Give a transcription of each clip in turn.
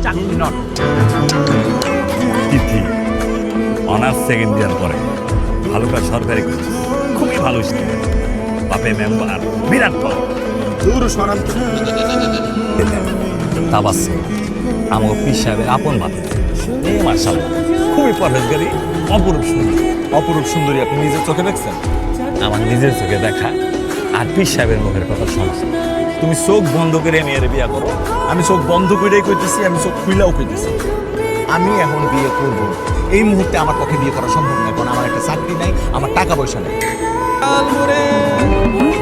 চাকরি not. Tithi honours second year পরে ভালুকা সরকারি কলেজ, খুবই ভালো স্টুডেন্ট, বাপে মেম্বার, বিরাট বড়। দূর সরাম তাবাসে আমার পীর সাহেবের আপন ভাতে মার্শাল্লাহ খুবই পরহেজগারি, অপরূপ সুন্দর। অপরূপ সুন্দরী আপনি নিজের চোখে দেখছেন? আমার নিজের চোখে দেখা আর পীর সাহেবের মুখের কথা শোনা। তুমি চোখ বন্ধ করে মেয়ের বিয়া করো। আমি চোখ বন্ধ করেই কইতেছি, আমি চোখ খুইলাও কইতেছি। আমি এখন বিয়ে করব, এই মুহূর্তে আমার পক্ষে বিয়ে করা সম্ভব নয়, কারণ আমার একটা চাকরি নাই, আমার টাকা পয়সা নেই।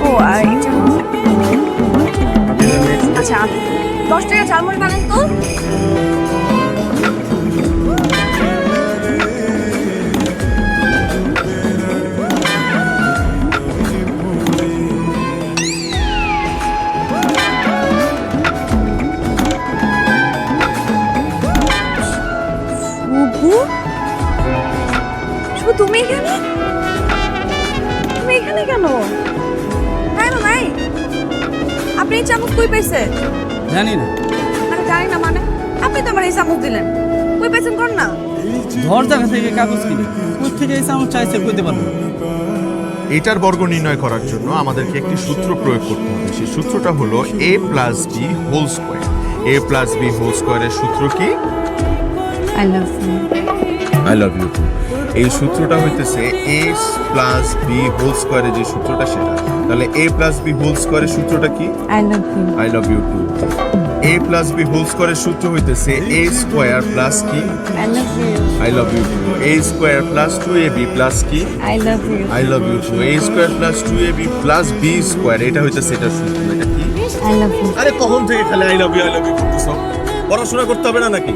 ও আর এটা আচ্ছা 10 টাকা ঝালমুড়ি বানান তো। তুমি এখানে? তুমি এখানে কেন? নাই না নাই, আপনি এই চামচ কই পাইছে? জানি না, মানে জানি না মানে আপনি তো আমার এই চামচ দিলেন, কই পাইছেন কোন না? ধর জায়গা থেকে কাগজ কিনে কোথ থেকে এই চামচ চাইছে কইতে পারবো না। এটার বর্গ নির্ণয় করার জন্য আমাদেরকে একটি সূত্র প্রয়োগ করতে হবে। সেই সূত্রটা হলো a plus B whole square. a plus B whole স্কোয়ারের সূত্র কি? I love you. I love you too. এই সূত্রটা হইতেছে a প্লাস বি হোল স্কোয়ারের যে সূত্রটা সেটা। তাহলে a প্লাস বি হোল স্কোয়ারের সূত্রটা কি? I love you. I love you too. a plus B whole স্কোয়ারের সূত্র হইতেছে a স্কোয়ার প্লাস কি? I love you. I love you too. a square plus 2ab plus কি? I love you. I love you too. a square plus 2ab plus b square, এটা হইতেছে এটার সূত্র। এটা কি? I love you. আরে কখন থেকে খালি আই লাভ ইউ করতেছ? পড়াশোনা করতে হবে না নাকি?